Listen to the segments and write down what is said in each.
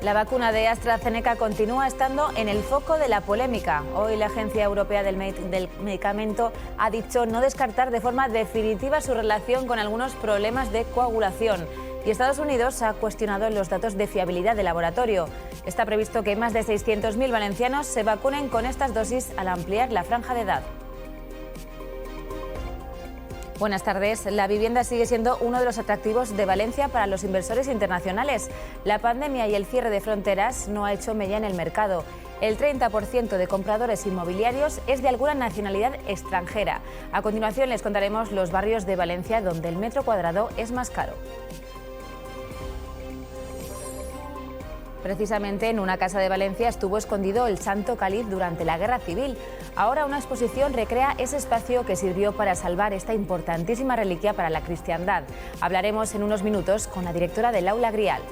La vacuna de AstraZeneca continúa estando en el foco de la polémica. Hoy la Agencia Europea del Medicamento ha dicho no descartar de forma definitiva su relación con algunos problemas de coagulación. Y Estados Unidos ha cuestionado los datos de fiabilidad del laboratorio. Está previsto que más de 600.000 valencianos se vacunen con estas dosis al ampliar la franja de edad. Buenas tardes. La vivienda sigue siendo uno de los atractivos de Valencia para los inversores internacionales. La pandemia y el cierre de fronteras no ha hecho mella en el mercado. El 30% de compradores inmobiliarios es de alguna nacionalidad extranjera. A continuación les contaremos los barrios de Valencia donde el metro cuadrado es más caro. Precisamente en una casa de Valencia estuvo escondido el Santo Cáliz durante la Guerra Civil. Ahora una exposición recrea ese espacio que sirvió para salvar esta importantísima reliquia para la cristiandad. Hablaremos en unos minutos con la directora del Aula Grial.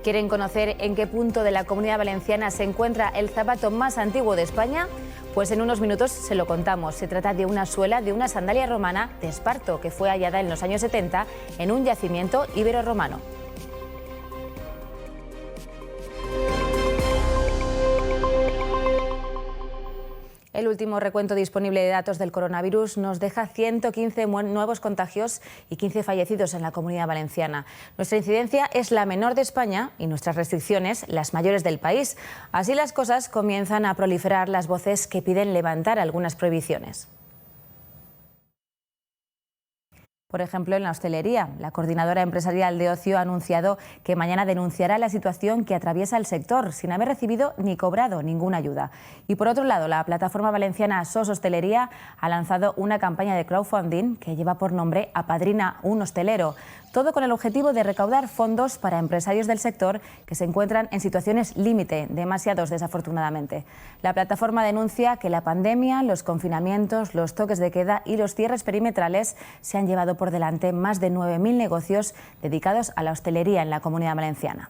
¿Quieren conocer en qué punto de la Comunidad Valenciana se encuentra el zapato más antiguo de España? Pues en unos minutos se lo contamos. Se trata de una suela de una sandalia romana de Esparto que fue hallada en los años 70 en un yacimiento ibero-romano. El último recuento disponible de datos del coronavirus nos deja 115 nuevos contagios y 15 fallecidos en la Comunidad Valenciana. Nuestra incidencia es la menor de España y nuestras restricciones las mayores del país. Así las cosas, comienzan a proliferar las voces que piden levantar algunas prohibiciones. Por ejemplo, en la hostelería, la Coordinadora Empresarial de Ocio ha anunciado que mañana denunciará la situación que atraviesa el sector sin haber recibido ni cobrado ninguna ayuda. Y por otro lado, la plataforma valenciana SOS Hostelería ha lanzado una campaña de crowdfunding que lleva por nombre Apadrina un hostelero. Todo con el objetivo de recaudar fondos para empresarios del sector que se encuentran en situaciones límite, demasiados desafortunadamente. La plataforma denuncia que la pandemia, los confinamientos, los toques de queda y los cierres perimetrales se han llevado por delante más de 9.000 negocios dedicados a la hostelería en la Comunidad Valenciana.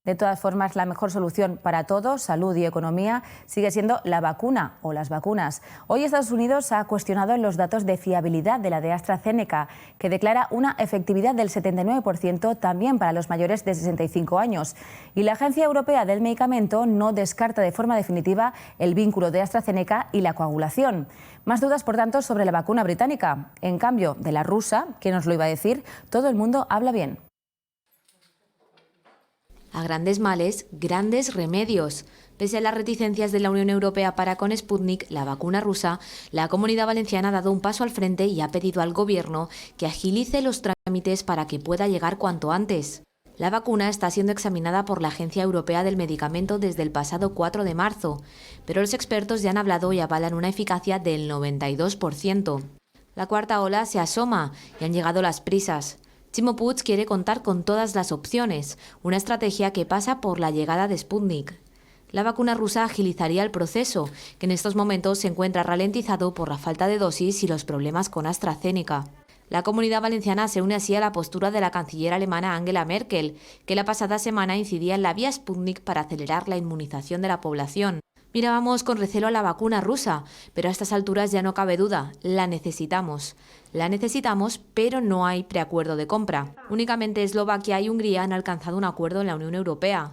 De todas formas, la mejor solución para todos, salud y economía, sigue siendo la vacuna o las vacunas. Hoy Estados Unidos ha cuestionado los datos de fiabilidad de la de AstraZeneca, que declara una efectividad del 79% también para los mayores de 65 años. Y la Agencia Europea del Medicamento no descarta de forma definitiva el vínculo de AstraZeneca y la coagulación. Más dudas, por tanto, sobre la vacuna británica. En cambio, de la rusa, ¿quién nos lo iba a decir? Todo el mundo habla bien. A grandes males, grandes remedios. Pese a las reticencias de la Unión Europea para con Sputnik, la vacuna rusa, la Comunidad Valenciana ha dado un paso al frente y ha pedido al Gobierno que agilice los trámites para que pueda llegar cuanto antes. La vacuna está siendo examinada por la Agencia Europea del Medicamento desde el pasado 4 de marzo, pero los expertos ya han hablado y avalan una eficacia del 92%. La cuarta ola se asoma y han llegado las prisas. Ximo Puig quiere contar con todas las opciones, una estrategia que pasa por la llegada de Sputnik. La vacuna rusa agilizaría el proceso, que en estos momentos se encuentra ralentizado por la falta de dosis y los problemas con AstraZeneca. La Comunidad Valenciana se une así a la postura de la canciller alemana Angela Merkel, que la pasada semana incidía en la vía Sputnik para acelerar la inmunización de la población. Mirábamos con recelo a la vacuna rusa, pero a estas alturas ya no cabe duda, la necesitamos. La necesitamos, pero no hay preacuerdo de compra. Únicamente Eslovaquia y Hungría han alcanzado un acuerdo en la Unión Europea.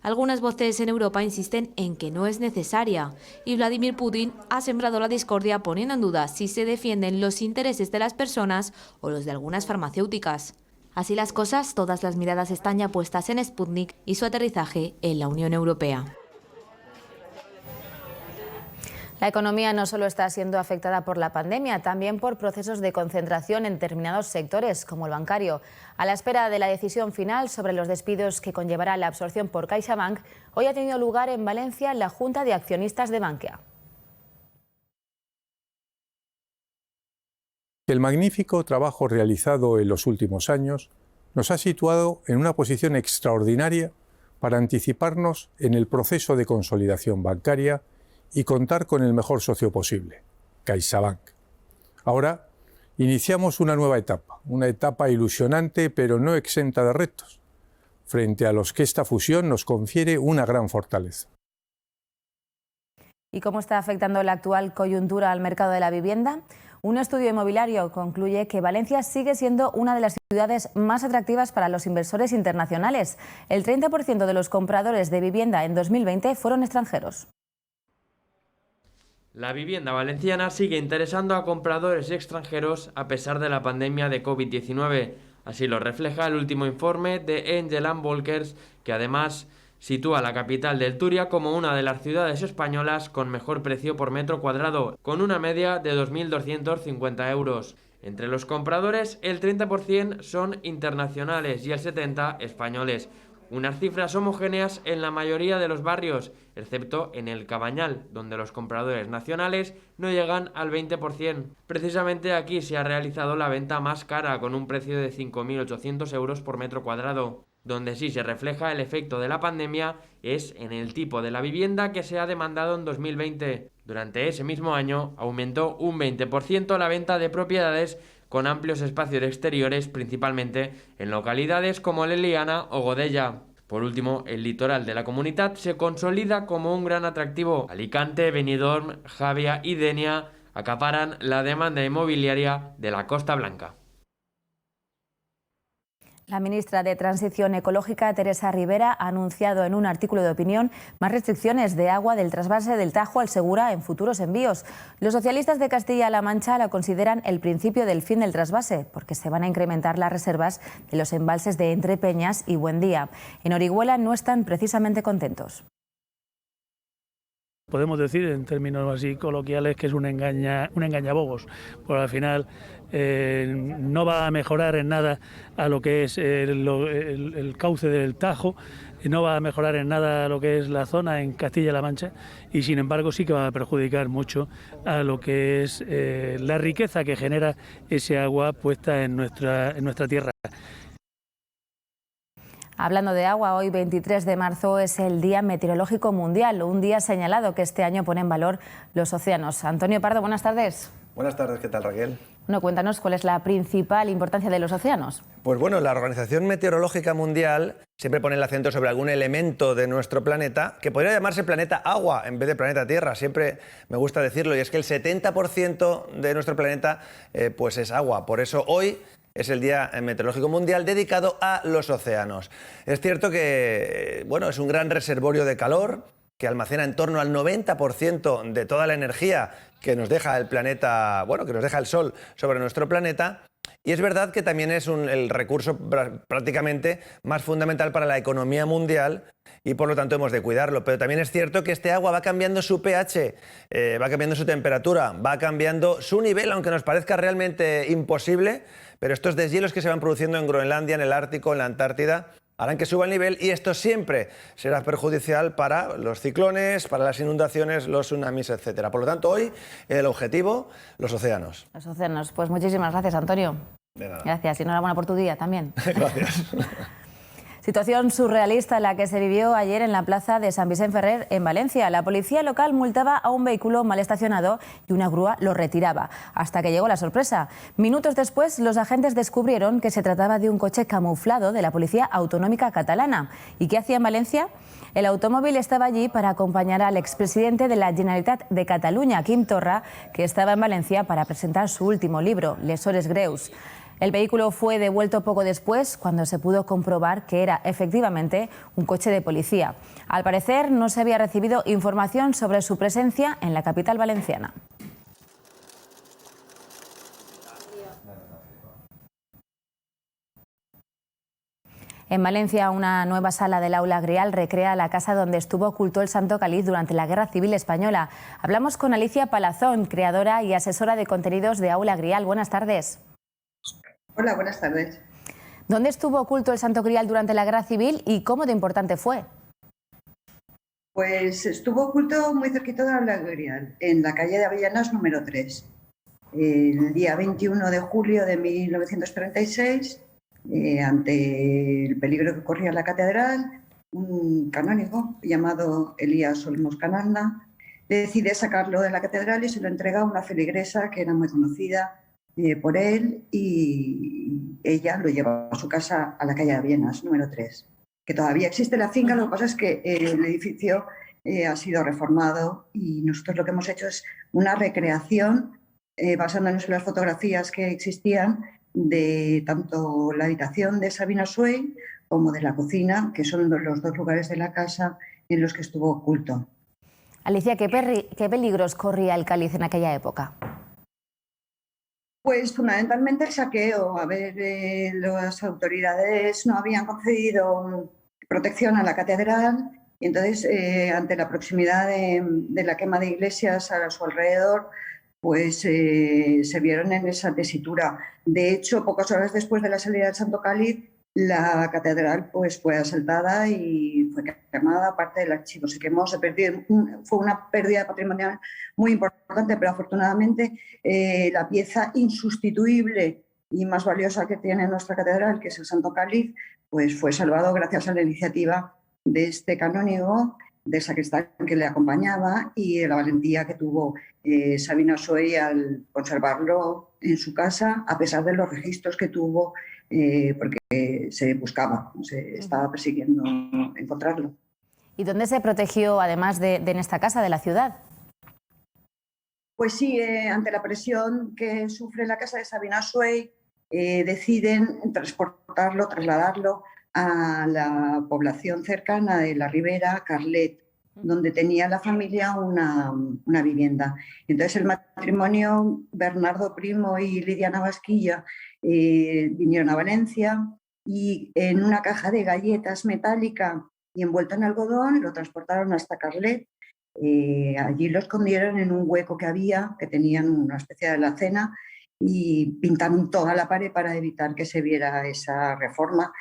Algunas voces en Europa insisten en que no es necesaria, y Vladimir Putin ha sembrado la discordia poniendo en duda si se defienden los intereses de las personas o los de algunas farmacéuticas. Así las cosas, todas las miradas están ya puestas en Sputnik y su aterrizaje en la Unión Europea. La economía no solo está siendo afectada por la pandemia, también por procesos de concentración en determinados sectores, como el bancario. A la espera de la decisión final sobre los despidos que conllevará la absorción por CaixaBank, hoy ha tenido lugar en Valencia la Junta de Accionistas de Bankia. El magnífico trabajo realizado en los últimos años nos ha situado en una posición extraordinaria para anticiparnos en el proceso de consolidación bancaria y contar con el mejor socio posible, CaixaBank. Ahora iniciamos una nueva etapa, una etapa ilusionante pero no exenta de retos, frente a los que esta fusión nos confiere una gran fortaleza. ¿Y cómo está afectando la actual coyuntura al mercado de la vivienda? Un estudio inmobiliario concluye que Valencia sigue siendo una de las ciudades más atractivas para los inversores internacionales. El 30% de los compradores de vivienda en 2020 fueron extranjeros. La vivienda valenciana sigue interesando a compradores extranjeros a pesar de la pandemia de COVID-19. Así lo refleja el último informe de Angel & Volkers, que además sitúa la capital del Turia como una de las ciudades españolas con mejor precio por metro cuadrado, con una media de 2.250 euros. Entre los compradores, el 30% son internacionales y el 70% españoles. Unas cifras homogéneas en la mayoría de los barrios, excepto en el Cabañal, donde los compradores nacionales no llegan al 20%. Precisamente aquí se ha realizado la venta más cara, con un precio de 5.800 euros por metro cuadrado. Donde sí se refleja el efecto de la pandemia es en el tipo de la vivienda que se ha demandado en 2020. Durante ese mismo año aumentó un 20% la venta de propiedades con amplios espacios exteriores, principalmente en localidades como Leliana o Godella. Por último, el litoral de la comunidad se consolida como un gran atractivo. Alicante, Benidorm, Javia y Denia acaparan la demanda inmobiliaria de la Costa Blanca. La ministra de Transición Ecológica, Teresa Rivera, ha anunciado en un artículo de opinión más restricciones de agua del trasvase del Tajo al Segura en futuros envíos. Los socialistas de Castilla-La Mancha la consideran el principio del fin del trasvase, porque se van a incrementar las reservas de los embalses de Entrepeñas y Buendía. En Orihuela no están precisamente contentos. Podemos decir en términos así coloquiales que es un engañabobos, porque al final no va a mejorar en nada a lo que es el cauce del Tajo, no va a mejorar en nada a lo que es la zona en Castilla-La Mancha y sin embargo sí que va a perjudicar mucho a lo que es la riqueza que genera ese agua puesta en nuestra tierra. Hablando de agua, hoy 23 de marzo es el Día Meteorológico Mundial, un día señalado que este año pone en valor los océanos. Antonio Pardo, buenas tardes. Buenas tardes, ¿qué tal, Raquel? Bueno, cuéntanos cuál es la principal importancia de los océanos. Pues bueno, la Organización Meteorológica Mundial siempre pone el acento sobre algún elemento de nuestro planeta que podría llamarse planeta agua en vez de planeta Tierra. Siempre me gusta decirlo, y es que el 70% de nuestro planeta pues es agua. Por eso hoy es el Día Meteorológico Mundial dedicado a los océanos. Es cierto que bueno, es un gran reservorio de calor que almacena en torno al 90% de toda la energía que nos deja el planeta, bueno, que nos deja el Sol sobre nuestro planeta. Y es verdad que también es el recurso prácticamente más fundamental para la economía mundial y por lo tanto hemos de cuidarlo. Pero también es cierto que este agua va cambiando su pH, va cambiando su temperatura, va cambiando su nivel, aunque nos parezca realmente imposible. Pero estos deshielos que se van produciendo en Groenlandia, en el Ártico, en la Antártida, harán que suba el nivel y esto siempre será perjudicial para los ciclones, para las inundaciones, los tsunamis, etc. Por lo tanto, hoy el objetivo, los océanos. Los océanos. Pues muchísimas gracias, Antonio. De nada. Gracias y enhorabuena por tu día también. Gracias. Situación surrealista la que se vivió ayer en la plaza de San Vicent Ferrer, en Valencia. La policía local multaba a un vehículo mal estacionado y una grúa lo retiraba, hasta que llegó la sorpresa. Minutos después, los agentes descubrieron que se trataba de un coche camuflado de la Policía Autonómica Catalana. ¿Y qué hacía en Valencia? El automóvil estaba allí para acompañar al expresidente de la Generalitat de Cataluña, Quim Torra, que estaba en Valencia para presentar su último libro, Les Hores Greus. El vehículo fue devuelto poco después, cuando se pudo comprobar que era efectivamente un coche de policía. Al parecer, no se había recibido información sobre su presencia en la capital valenciana. En Valencia, una nueva sala del Aula Grial recrea la casa donde estuvo oculto el Santo Cáliz durante la Guerra Civil Española. Hablamos con Alicia Palazón, creadora y asesora de contenidos de Aula Grial. Buenas tardes. Hola, buenas tardes. ¿Dónde estuvo oculto el Santo Grial durante la Guerra Civil y cómo de importante fue? Pues estuvo oculto muy cerquita de Aula Grial, en la calle de Avellanas número 3. El día 21 de julio de 1936, ante el peligro que corría la catedral, un canónigo llamado Elías Olmos Canalda decide sacarlo de la catedral y se lo entrega a una feligresa que era muy conocida por él, y ella lo lleva a su casa a la calle de Avellanas número 3, que todavía existe la finca. Lo que pasa es que el edificio ha sido reformado y nosotros lo que hemos hecho es una recreación basándonos en las fotografías que existían de tanto la habitación de Sabina Swey como de la cocina, que son los dos lugares de la casa en los que estuvo oculto. Alicia, ¿qué peligros corría el Cáliz en aquella época? Pues fundamentalmente el saqueo. A ver, las autoridades no habían concedido protección a la catedral y entonces, ante la proximidad de la quema de iglesias a su alrededor, pues se vieron en esa tesitura. De hecho, pocas horas después de la salida del Santo Cáliz, la catedral pues fue asaltada y fue quemada, parte del archivo se quemó, se perdió, fue una pérdida patrimonial muy importante, pero afortunadamente la pieza insustituible y más valiosa que tiene nuestra catedral, que es el Santo Cáliz, pues fue salvado gracias a la iniciativa de este canónigo, del sacristán que le acompañaba y la valentía que tuvo Sabina Swey al conservarlo en su casa, a pesar de los registros que tuvo, porque se buscaba, se estaba persiguiendo encontrarlo. ¿Y dónde se protegió, además de en esta casa, de la ciudad? Pues sí, ante la presión que sufre la casa de Sabina Swey, deciden trasladarlo a la población cercana de la Ribera, Carlet, donde tenía la familia una vivienda. Entonces el matrimonio, Bernardo Primo y Lidia Navasquilla, vinieron a Valencia y en una caja de galletas metálica y envuelto en algodón lo transportaron hasta Carlet. Allí lo escondieron en un hueco que había, que tenían una especie de alacena, y pintaron toda la pared para evitar que se viera esa reforma.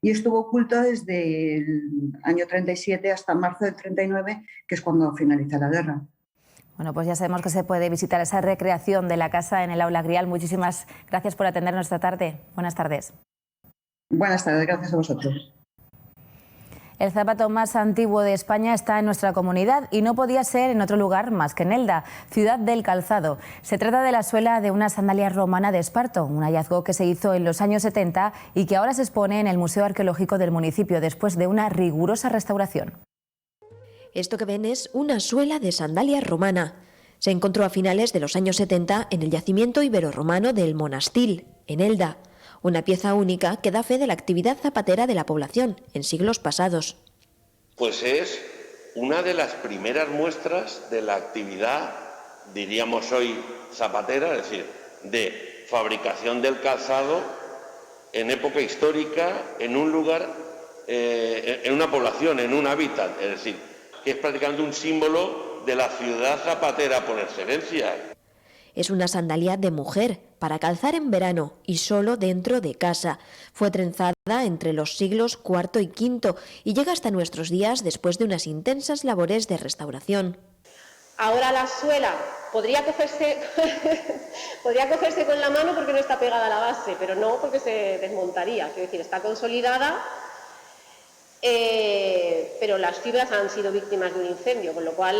Y estuvo oculto desde el año 37 hasta marzo del 39, que es cuando finaliza la guerra. Bueno, pues ya sabemos que se puede visitar esa recreación de la casa en el Aula Grial. Muchísimas gracias por atendernos esta tarde. Buenas tardes. Buenas tardes, gracias a vosotros. El zapato más antiguo de España está en nuestra comunidad y no podía ser en otro lugar más que en Elda, ciudad del calzado. Se trata de la suela de una sandalia romana de Esparto, un hallazgo que se hizo en los años 70 y que ahora se expone en el Museo Arqueológico del municipio después de una rigurosa restauración. Esto que ven es una suela de sandalia romana. Se encontró a finales de los años 70 en el yacimiento iberorromano del Monastil, en Elda. Una pieza única que da fe de la actividad zapatera de la población en siglos pasados. Pues es una de las primeras muestras de la actividad, diríamos hoy, zapatera, es decir, de fabricación del calzado en época histórica, en un lugar, en una población, en un hábitat, es decir, que es prácticamente un símbolo de la ciudad zapatera por excelencia. Es una sandalia de mujer, para calzar en verano y solo dentro de casa. Fue trenzada entre los siglos IV y V y llega hasta nuestros días después de unas intensas labores de restauración. Ahora la suela podría cogerse con la mano porque no está pegada a la base, pero no porque se desmontaría. Quiero decir, está consolidada, pero las fibras han sido víctimas de un incendio, con lo cual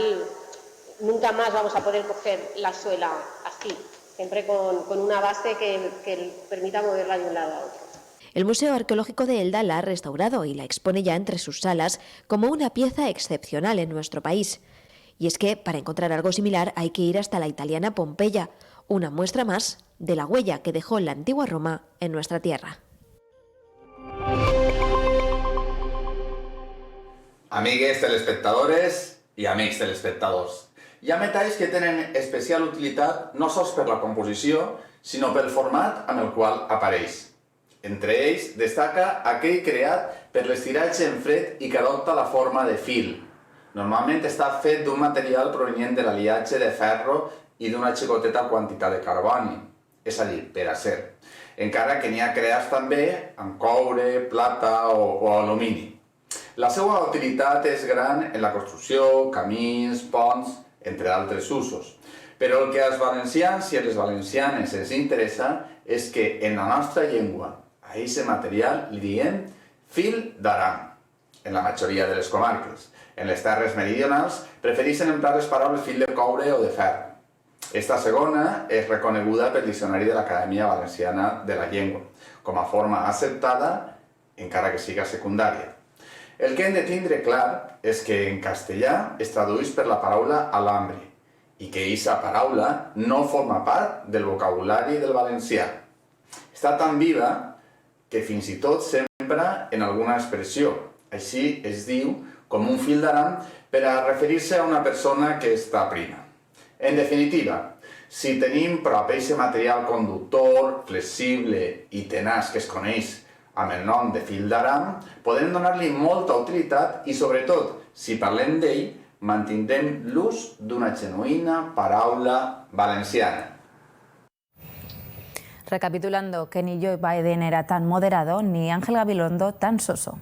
nunca más vamos a poder coger la suela así, siempre con una base que permita moverla de un lado a otro. El Museo Arqueológico de Elda la ha restaurado y la expone ya entre sus salas como una pieza excepcional en nuestro país. Y es que para encontrar algo similar hay que ir hasta la italiana Pompeya, una muestra más de la huella que dejó la antigua Roma en nuestra tierra. Amigues telespectadores i amics telespectadors, hi ha metalls que tenen especial utilitat no sols per la composició, sinó pel format amb el qual apareix. Entre ells destaca aquell creat per l'estiratge en fred i que adopta la forma de fil. Normalment està fet d'un material provenient de l'aliatge de ferro i d'una xicoteta quantitat de carboni, és a dir, per acer. Encara que n'hi ha creats també amb coure, plata o alumini. La seva utilitat és gran en la construcció, camins, ponts, entre altres usos. Però el que als valencians i a les valencianes ens interessa és que en la nostra llengua a aquest material li diem fil d'aram, en la majoria de les comarques. En les terres meridionals prefereixen emprar les paraules fil de coure o de ferro. Esta segona és reconeguda pel Diccionari de l'Acadèmia Valenciana de la Llengua, com a forma acceptada, encara que siga secundària. El que hem de tindre clar és que en castellà es tradueix per la paraula alambre i que aquesta paraula no forma part del vocabulari del valencià. Està tan viva que fins i tot s'empra en alguna expressió. Així es diu com un fil d'aram per a referir-se a una persona que està prima. En definitiva, si tenim prop aquest material conductor, flexible i tenaç que es coneix amb el nom de fil d'aram, podem donar-li molta utilitat i, sobretot, si parlem d'ell, mantindrem l'ús d'una genuïna paraula valenciana. Recapitulando, que ni Joe Biden era tan moderado, ni Ángel Gabilondo tan soso.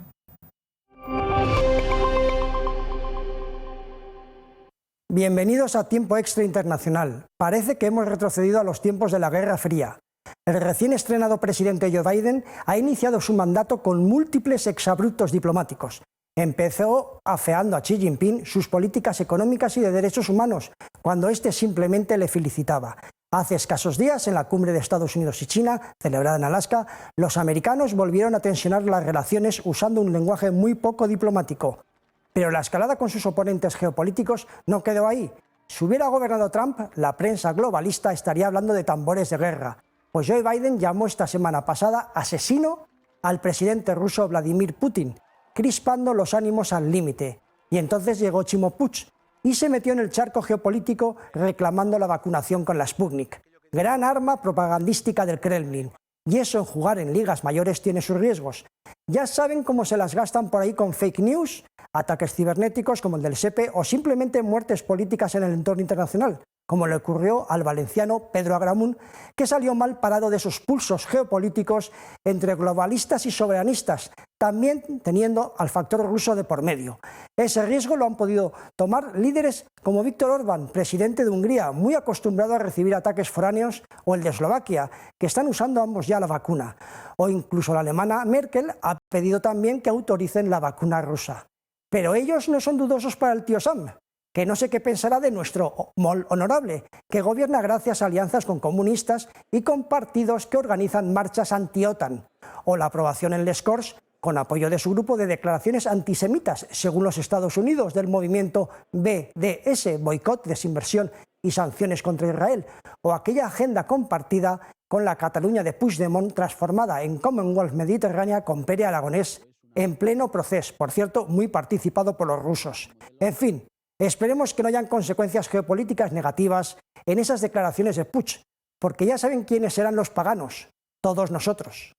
Bienvenidos a Tiempo Extra Internacional. Parece que hemos retrocedido a los tiempos de la Guerra Fría. El recién estrenado presidente Joe Biden ha iniciado su mandato con múltiples exabruptos diplomáticos. Empezó afeando a Xi Jinping sus políticas económicas y de derechos humanos, cuando éste simplemente le felicitaba. Hace escasos días, en la cumbre de Estados Unidos y China, celebrada en Alaska, los americanos volvieron a tensionar las relaciones usando un lenguaje muy poco diplomático. Pero la escalada con sus oponentes geopolíticos no quedó ahí. Si hubiera gobernado Trump, la prensa globalista estaría hablando de tambores de guerra. Pues Joe Biden llamó esta semana pasada asesino al presidente ruso Vladimir Putin, crispando los ánimos al límite. Y entonces llegó Chimo Puig y se metió en el charco geopolítico reclamando la vacunación con la Sputnik, gran arma propagandística del Kremlin. Y eso en jugar en ligas mayores tiene sus riesgos. Ya saben cómo se las gastan por ahí con fake news, ataques cibernéticos como el del SEPE o simplemente muertes políticas en el entorno internacional, como le ocurrió al valenciano Pedro Agramunt, que salió mal parado de esos pulsos geopolíticos entre globalistas y soberanistas, también teniendo al factor ruso de por medio. Ese riesgo lo han podido tomar líderes como Viktor Orbán, presidente de Hungría, muy acostumbrado a recibir ataques foráneos, o el de Eslovaquia, que están usando ambos ya la vacuna. O incluso la alemana Merkel ha pedido también que autoricen la vacuna rusa. Pero ellos no son dudosos para el tío Sam, que no sé qué pensará de nuestro MOL honorable, que gobierna gracias a alianzas con comunistas y con partidos que organizan marchas anti-OTAN, o la aprobación en Les Corts, con apoyo de su grupo, de declaraciones antisemitas, según los Estados Unidos, del movimiento BDS, boicot, desinversión y sanciones contra Israel, o aquella agenda compartida con la Cataluña de Puigdemont, transformada en Commonwealth Mediterránea con Pere Aragonés, en pleno proceso, por cierto, muy participado por los rusos. En fin, esperemos que no hayan consecuencias geopolíticas negativas en esas declaraciones de Puig, porque ya saben quiénes serán los paganos, todos nosotros.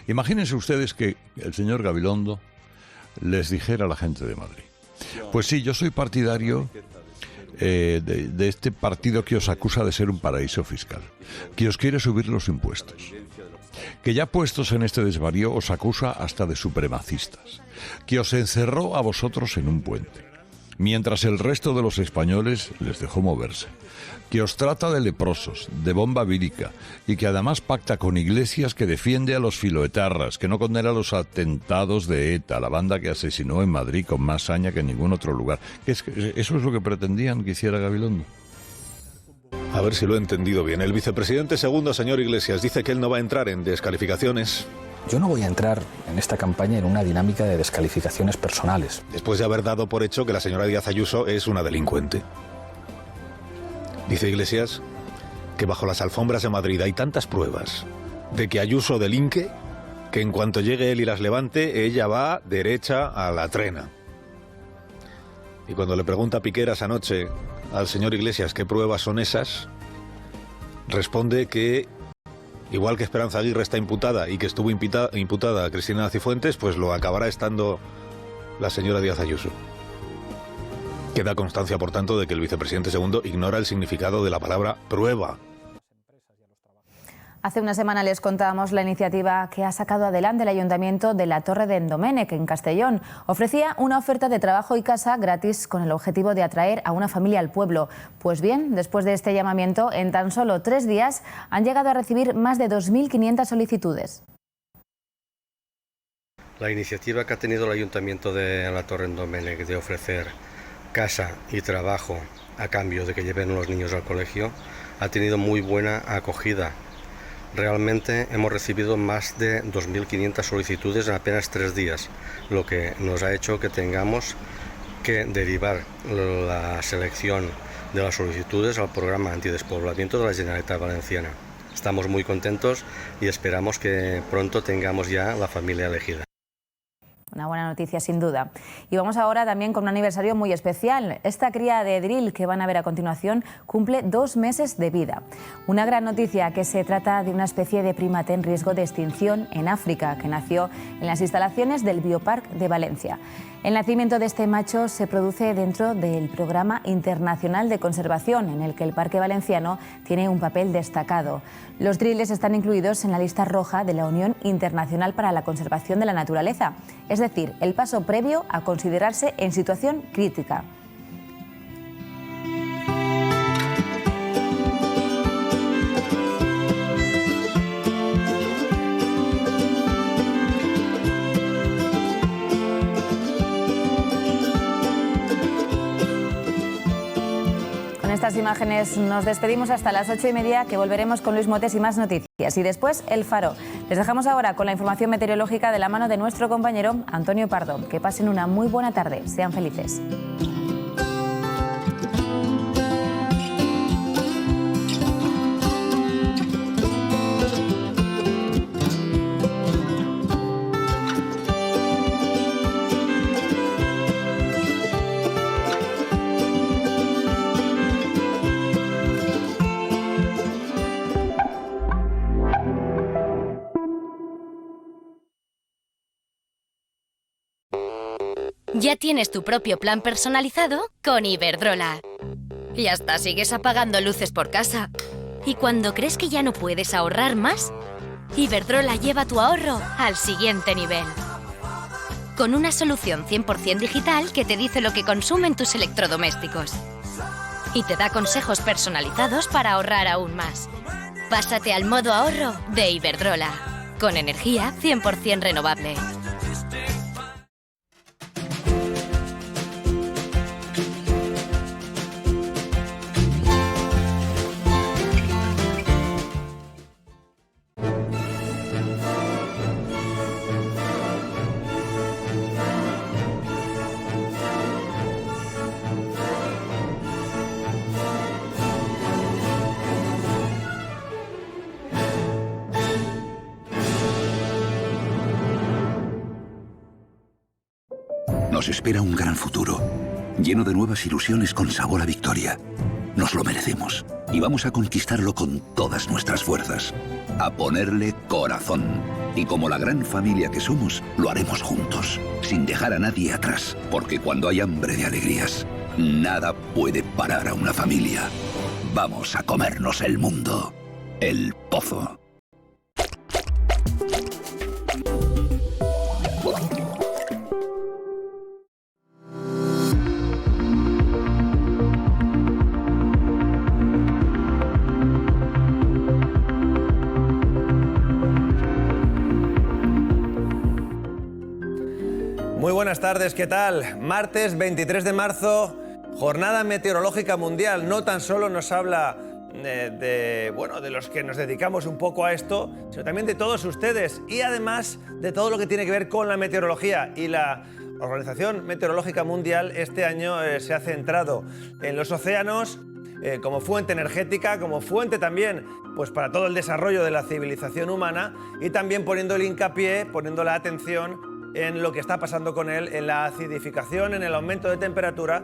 Imagínense ustedes que el señor Gabilondo les dijera a la gente de Madrid: pues sí, yo soy partidario de este partido que os acusa de ser un paraíso fiscal, que os quiere subir los impuestos, que ya puestos en este desvarío os acusa hasta de supremacistas, que os encerró a vosotros en un puente, mientras el resto de los españoles les dejó moverse, que os trata de leprosos, de bomba vírica, y que además pacta con Iglesias, que defiende a los filoetarras, que no condena los atentados de ETA, la banda que asesinó en Madrid con más saña que en ningún otro lugar. ¿Eso es lo que pretendían que hiciera Gabilondo? A ver si lo he entendido bien. El vicepresidente segundo, señor Iglesias, dice que él no va a entrar en descalificaciones. Yo no voy a entrar en esta campaña en una dinámica de descalificaciones personales. Después de haber dado por hecho que la señora Díaz Ayuso es una delincuente. Dice Iglesias que bajo las alfombras de Madrid hay tantas pruebas de que Ayuso delinque que en cuanto llegue él y las levante, ella va derecha a la trena. Y cuando le pregunta Piqueras anoche al señor Iglesias qué pruebas son esas, responde que, igual que Esperanza Aguirre está imputada y que estuvo imputada a Cristina Cifuentes, pues lo acabará estando la señora Díaz Ayuso. Queda constancia, por tanto, de que el vicepresidente segundo ignora el significado de la palabra prueba. Hace una semana les contábamos la iniciativa que ha sacado adelante el Ayuntamiento de la Torre d'en Doménec, en Castellón. Ofrecía una oferta de trabajo y casa gratis con el objetivo de atraer a una familia al pueblo. Pues bien, después de este llamamiento, en tan solo 3 días han llegado a recibir más de 2.500 solicitudes. La iniciativa que ha tenido el Ayuntamiento de la Torre d'en Doménec de ofrecer casa y trabajo a cambio de que lleven los niños al colegio ha tenido muy buena acogida. Realmente hemos recibido más de 2.500 solicitudes en apenas 3 días, lo que nos ha hecho que tengamos que derivar la selección de las solicitudes al programa antidespoblamiento de la Generalitat Valenciana. Estamos muy contentos y esperamos que pronto tengamos ya la familia elegida. Una buena noticia, sin duda. Y vamos ahora también con un aniversario muy especial. Esta cría de drill que van a ver a continuación cumple 2 meses de vida. Una gran noticia, que se trata de una especie de primate en riesgo de extinción en África, que nació en las instalaciones del Biopark de Valencia. El nacimiento de este macho se produce dentro del Programa Internacional de Conservación, en el que el Parque Valenciano tiene un papel destacado. Los drills están incluidos en la lista roja de la Unión Internacional para la Conservación de la Naturaleza, es decir, el paso previo a considerarse en situación crítica. Con estas imágenes nos despedimos hasta las 8:30, que volveremos con Luis Motes y más noticias. Y después El Faro. Les dejamos ahora con la información meteorológica de la mano de nuestro compañero Antonio Pardo. Que pasen una muy buena tarde. Sean felices. Ya tienes tu propio plan personalizado con Iberdrola. Y hasta sigues apagando luces por casa. Y cuando crees que ya no puedes ahorrar más, Iberdrola lleva tu ahorro al siguiente nivel. Con una solución 100% digital que te dice lo que consumen tus electrodomésticos. Y te da consejos personalizados para ahorrar aún más. Pásate al modo ahorro de Iberdrola. Con energía 100% renovable. Nos espera un gran futuro, lleno de nuevas ilusiones con sabor a victoria. Nos lo merecemos y vamos a conquistarlo con todas nuestras fuerzas. A ponerle corazón. Y como la gran familia que somos, lo haremos juntos, sin dejar a nadie atrás. Porque cuando hay hambre de alegrías, nada puede parar a una familia. Vamos a comernos el mundo. El Pozo. Muy buenas tardes, ¿qué tal? Martes 23 de marzo, Jornada Meteorológica Mundial. No tan solo nos habla de los que nos dedicamos un poco a esto, sino también de todos ustedes y además de todo lo que tiene que ver con la meteorología. Y la Organización Meteorológica Mundial este año se ha centrado en los océanos como fuente energética, como fuente también pues para todo el desarrollo de la civilización humana, y también poniendo el hincapié, poniendo la atención en lo que está pasando con él, en la acidificación, en el aumento de temperatura.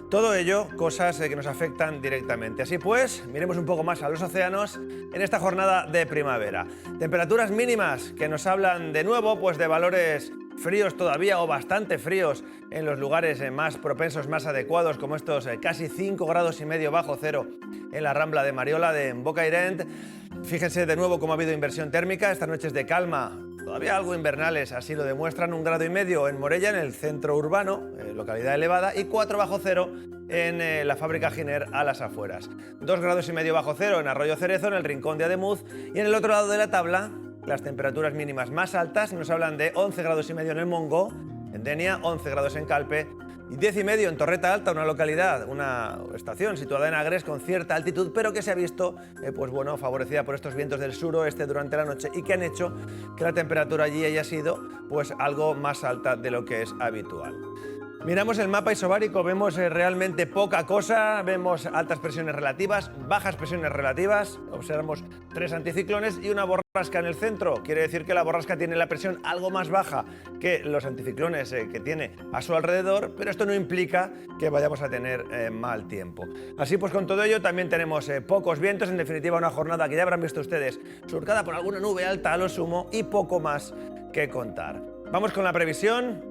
Todo ello, cosas que nos afectan directamente. Así pues, miremos un poco más a los océanos en esta jornada de primavera. Temperaturas mínimas que nos hablan de nuevo pues de valores fríos todavía, o bastante fríos, en los lugares más propensos, más adecuados, como estos casi 5,5 grados bajo cero en la Rambla de Mariola, en Bocairent. Fíjense de nuevo cómo ha habido inversión térmica, estas noches de calma, todavía algo invernales, así lo demuestran. 1,5 grados en Morella, en el centro urbano, localidad elevada, y 4 bajo cero en la fábrica Giner, a las afueras. 2,5 grados bajo cero en Arroyo Cerezo, en el rincón de Ademuz, y en el otro lado de la tabla, las temperaturas mínimas más altas nos hablan de 11,5 grados en el Montgó, en Denia, 11 grados en Calpe, y 10,5 en Torreta Alta, una localidad, una estación situada en Agres con cierta altitud, pero que se ha visto pues bueno, favorecida por estos vientos del suroeste durante la noche y que han hecho que la temperatura allí haya sido pues algo más alta de lo que es habitual. Miramos el mapa isobárico, vemos realmente poca cosa, vemos altas presiones relativas, bajas presiones relativas, observamos 3 anticiclones y una borrasca en el centro. Quiere decir que la borrasca tiene la presión algo más baja que los anticiclones que tiene a su alrededor, pero esto no implica que vayamos a tener mal tiempo. Así pues, con todo ello también tenemos pocos vientos, en definitiva una jornada que ya habrán visto ustedes, surcada por alguna nube alta a lo sumo y poco más que contar. Vamos con la previsión.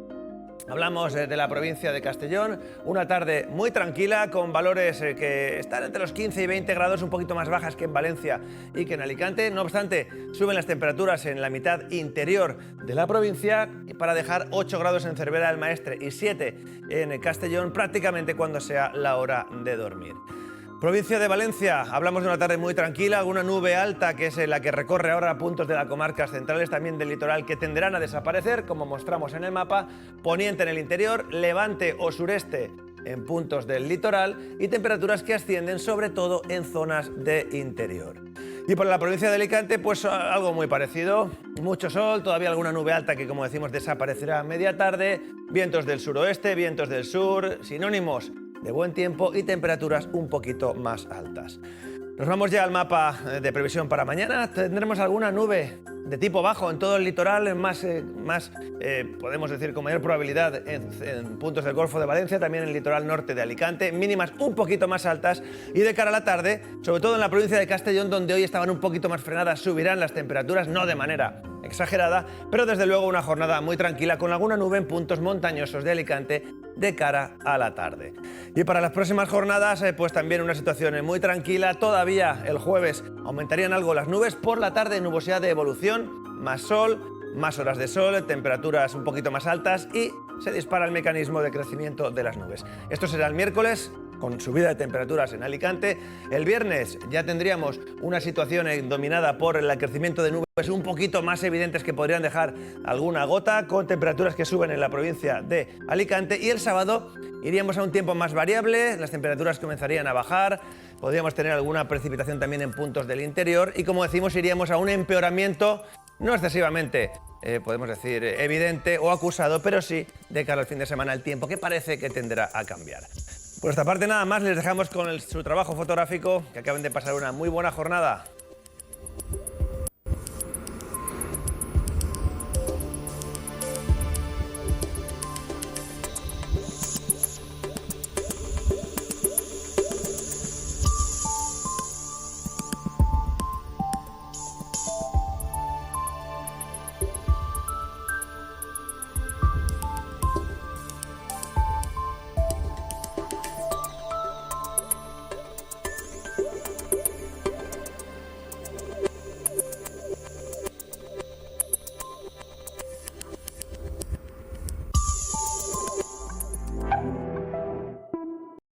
Hablamos de la provincia de Castellón, una tarde muy tranquila con valores que están entre los 15 y 20 grados, un poquito más bajas que en Valencia y que en Alicante. No obstante, suben las temperaturas en la mitad interior de la provincia para dejar 8 grados en Cervera del Maestre y 7 en Castellón prácticamente cuando sea la hora de dormir. Provincia de Valencia, hablamos de una tarde muy tranquila, alguna nube alta que es la que recorre ahora puntos de las comarcas centrales, también del litoral, que tenderán a desaparecer, como mostramos en el mapa, poniente en el interior, levante o sureste en puntos del litoral y temperaturas que ascienden sobre todo en zonas de interior. Y para la provincia de Alicante, pues algo muy parecido, mucho sol, todavía alguna nube alta que, como decimos, desaparecerá a media tarde, vientos del suroeste, vientos del sur, sinónimos de buen tiempo y temperaturas un poquito más altas. Nos vamos ya al mapa de previsión para mañana. Tendremos alguna nube de tipo bajo en todo el litoral, podemos decir con mayor probabilidad en puntos del Golfo de Valencia, también en el litoral norte de Alicante, mínimas un poquito más altas y de cara a la tarde, sobre todo en la provincia de Castellón, donde hoy estaban un poquito más frenadas, subirán las temperaturas, no de manera exagerada, pero desde luego una jornada muy tranquila con alguna nube en puntos montañosos de Alicante de cara a la tarde. Y para las próximas jornadas, pues también una situación muy tranquila. Todavía el jueves aumentarían algo las nubes, por la tarde nubosidad de evolución, más sol, más horas de sol, temperaturas un poquito más altas y se dispara el mecanismo de crecimiento de las nubes. Esto será el miércoles, con subida de temperaturas en Alicante. El viernes ya tendríamos una situación dominada por el crecimiento de nubes un poquito más evidentes que podrían dejar alguna gota, con temperaturas que suben en la provincia de Alicante. Y el sábado iríamos a un tiempo más variable, las temperaturas comenzarían a bajar, podríamos tener alguna precipitación también en puntos del interior y, como decimos, iríamos a un empeoramiento no excesivamente, podemos decir, evidente o acusado, pero sí de cara al fin de semana el tiempo, que parece que tenderá a cambiar. Por esta parte nada más, les dejamos con su trabajo fotográfico, que acaben de pasar una muy buena jornada.